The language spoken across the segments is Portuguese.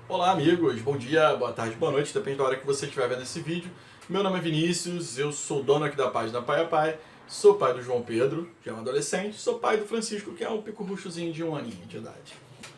Olá amigos, bom dia, boa tarde, boa noite, depende da hora que você estiver vendo esse vídeo. Meu nome é Vinícius, eu sou dono aqui da página Pai a Pai, sou pai do João Pedro, que é um adolescente, sou pai do Francisco, que é um pico-ruchozinho de 1 aninho de idade.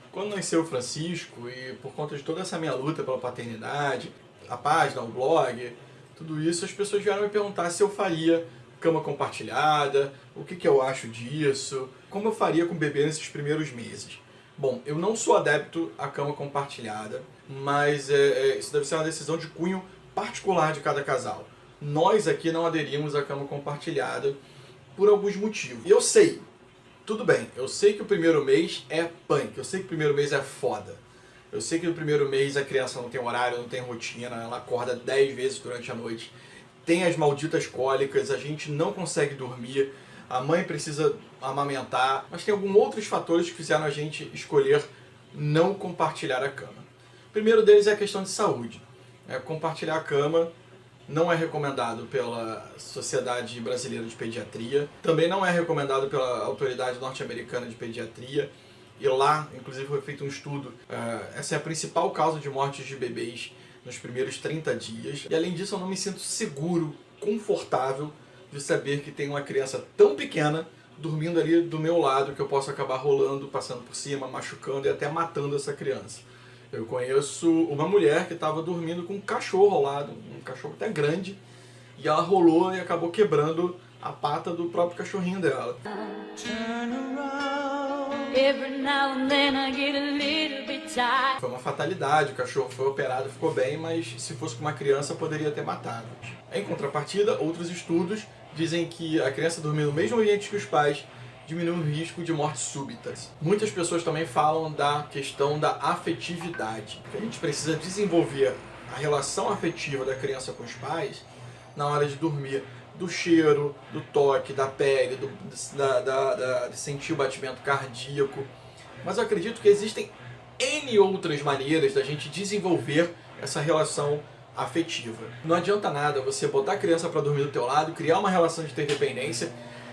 Quando nasceu o Francisco, e por conta de toda essa minha luta pela paternidade, a página, o blog, tudo isso, as pessoas vieram me perguntar se eu faria cama compartilhada, o que eu acho disso, como eu faria com o bebê nesses primeiros meses. Bom, eu não sou adepto à cama compartilhada, mas isso deve ser uma decisão de cunho particular de cada casal. Nós aqui não aderimos à cama compartilhada por alguns motivos. E eu sei, tudo bem, eu sei que o primeiro mês é punk, eu sei que o primeiro mês é foda. Eu sei que no primeiro mês a criança não tem horário, não tem rotina, ela acorda 10 vezes durante a noite, tem as malditas cólicas, a gente não consegue dormir, a mãe precisa amamentar, mas tem alguns outros fatores que fizeram a gente escolher não compartilhar a cama. O primeiro deles é a questão de saúde. Compartilhar a cama não é recomendado pela Sociedade Brasileira de Pediatria, também não é recomendado pela Autoridade Norte-Americana de Pediatria, e lá, inclusive, foi feito um estudo, essa é a principal causa de mortes de bebês nos primeiros 30 dias, e além disso eu não me sinto seguro, confortável, de saber que tem uma criança tão pequena dormindo ali do meu lado que eu posso acabar rolando, passando por cima, machucando e até matando essa criança. Eu conheço uma mulher que estava dormindo com um cachorro ao lado, um cachorro até grande, e ela rolou e acabou quebrando a pata do próprio cachorrinho dela. Foi uma fatalidade, o cachorro foi operado, ficou bem, mas se fosse com uma criança poderia ter matado. Em contrapartida, outros estudos dizem que a criança dormir no mesmo ambiente que os pais diminui o risco de mortes súbitas. Muitas pessoas também falam da questão da afetividade, que a gente precisa desenvolver a relação afetiva da criança com os pais na hora de dormir, do cheiro, do toque, da pele, de sentir o batimento cardíaco. Mas eu acredito que existem N outras maneiras da gente desenvolver essa relação afetiva. Não adianta nada você botar a criança para dormir do teu lado, criar uma relação de interdependência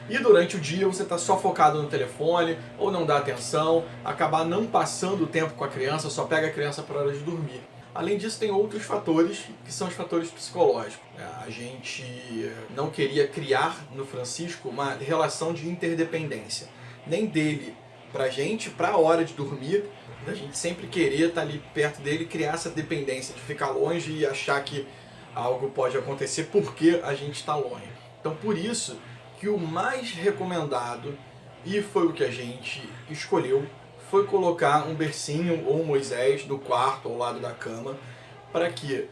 e durante o dia você está só focado no telefone ou não dá atenção, acabar não passando o tempo com a criança, só pega a criança para hora de dormir. Além disso, tem outros fatores, que são os fatores psicológicos. A gente não queria criar no Francisco uma relação de interdependência, nem dele pra gente, pra hora de dormir, da gente sempre querer estar ali perto dele e criar essa dependência, de ficar longe e achar que algo pode acontecer porque a gente está longe. Então, por isso que o mais recomendado, e foi o que a gente escolheu, foi colocar um bercinho ou um Moisés no quarto ao lado da cama, para que,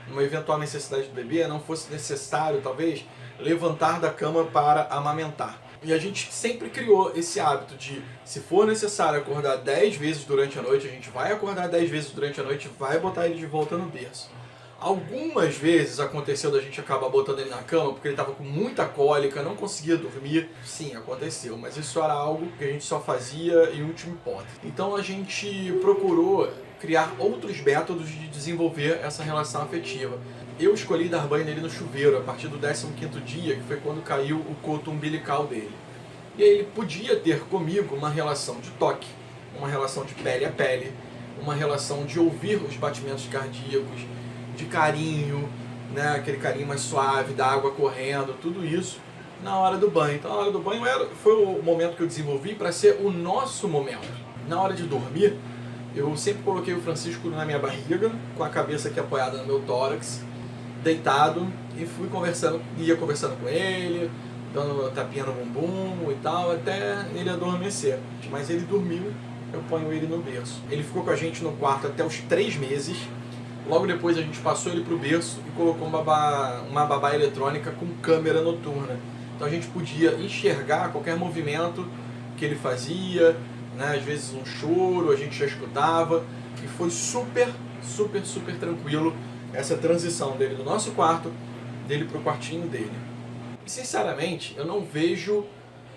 numa eventual necessidade do bebê, não fosse necessário, talvez, levantar da cama para amamentar. E a gente sempre criou esse hábito de, se for necessário acordar 10 vezes durante a noite, a gente vai acordar 10 vezes durante a noite e vai botar ele de volta no berço. Algumas vezes aconteceu da gente acabar botando ele na cama porque ele estava com muita cólica, não conseguia dormir. Sim, aconteceu, mas isso era algo que a gente só fazia em última hipótese. Então a gente procurou criar outros métodos de desenvolver essa relação afetiva. Eu escolhi dar banho nele no chuveiro a partir do 15º dia, que foi quando caiu o coto umbilical dele. E aí ele podia ter comigo uma relação de toque, uma relação de pele a pele, uma relação de ouvir os batimentos cardíacos, de carinho, né, aquele carinho mais suave, da água correndo, tudo isso na hora do banho. Então a hora do banho foi o momento que eu desenvolvi para ser o nosso momento. Na hora de dormir, eu sempre coloquei o Francisco na minha barriga, com a cabeça aqui apoiada no meu tórax, deitado, e ia conversando com ele, dando tapinha no bumbum e tal, até ele adormecer. Mas ele dormiu, eu ponho ele no berço. Ele ficou com a gente no quarto até os 3 meses. Logo depois a gente passou ele para o berço e colocou uma babá eletrônica com câmera noturna. Então a gente podia enxergar qualquer movimento que ele fazia, né? Às vezes um choro, a gente já escutava. E foi super tranquilo essa transição dele do nosso quarto, dele para o quartinho dele. E sinceramente, eu não vejo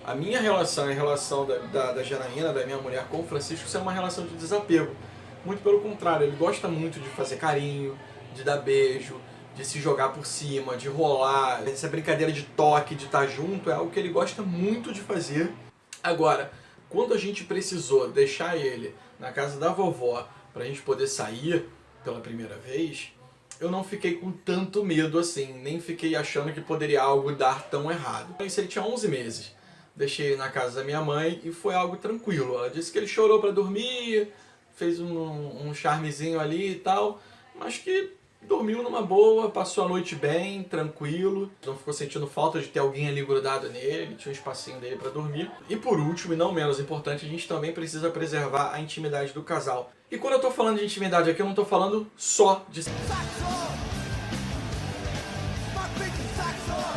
a minha relação e a relação da Janaína, da minha mulher, com o Francisco ser uma relação de desapego. Muito pelo contrário, ele gosta muito de fazer carinho, de dar beijo, de se jogar por cima, de rolar. Essa brincadeira de toque, de estar junto, é algo que ele gosta muito de fazer. Agora, quando a gente precisou deixar ele na casa da vovó para a gente poder sair, pela primeira vez, eu não fiquei com tanto medo assim, nem fiquei achando que poderia algo dar tão errado. Isso, ele tinha 11 meses. Deixei ele na casa da minha mãe e foi algo tranquilo. Ela disse que ele chorou para dormir, fez um charmezinho ali e tal, mas que dormiu numa boa, passou a noite bem, tranquilo, não ficou sentindo falta de ter alguém ali grudado nele, tinha um espacinho dele para dormir. E por último, e não menos importante, a gente também precisa preservar a intimidade do casal. E quando eu tô falando de intimidade aqui, eu não tô falando só de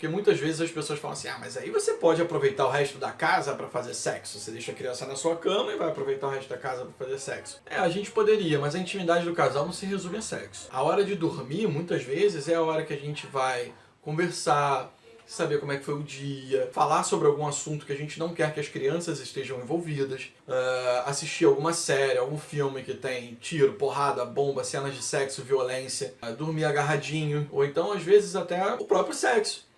porque muitas vezes as pessoas falam assim, mas aí você pode aproveitar o resto da casa para fazer sexo. Você deixa a criança na sua cama e vai aproveitar o resto da casa para fazer sexo. A gente poderia, mas a intimidade do casal não se resume a sexo. A hora de dormir, muitas vezes, é a hora que a gente vai conversar, saber como é que foi o dia, falar sobre algum assunto que a gente não quer que as crianças estejam envolvidas, assistir alguma série, algum filme que tem tiro, porrada, bomba, cenas de sexo, violência, dormir agarradinho, ou então às vezes até o próprio sexo.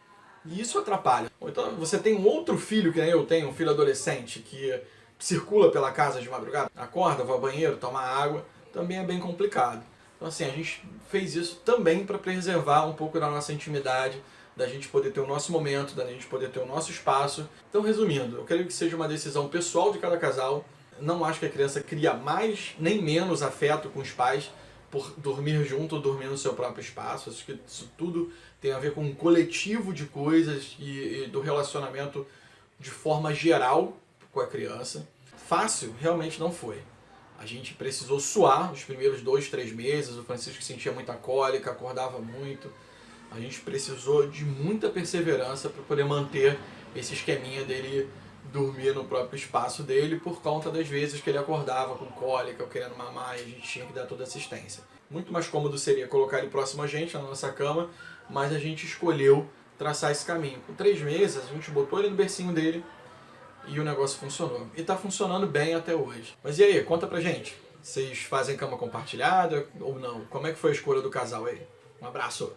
E isso atrapalha. Ou então você tem um outro filho, que nem eu tenho, um filho adolescente, que circula pela casa de madrugada, acorda, vai ao banheiro, toma água, também é bem complicado. Então assim, a gente fez isso também para preservar um pouco da nossa intimidade, da gente poder ter o nosso momento, da gente poder ter o nosso espaço. Então, resumindo, eu creio que seja uma decisão pessoal de cada casal. Não acho que a criança cria mais nem menos afeto com os pais por dormir junto ou dormir no seu próprio espaço. Acho que isso tudo tem a ver com um coletivo de coisas e do relacionamento de forma geral com a criança. Fácil realmente não foi. A gente precisou suar os primeiros 2, 3 meses, o Francisco sentia muita cólica, acordava muito. A gente precisou de muita perseverança para poder manter esse esqueminha dele dormir no próprio espaço dele, por conta das vezes que ele acordava com cólica, querendo mamar, e a gente tinha que dar toda assistência. Muito mais cômodo seria colocar ele próximo a gente, na nossa cama, mas a gente escolheu traçar esse caminho. Com 3 meses, a gente botou ele no bercinho dele e o negócio funcionou. E está funcionando bem até hoje. Mas e aí, conta pra gente. Vocês fazem cama compartilhada ou não? Como é que foi a escolha do casal aí? Um abraço!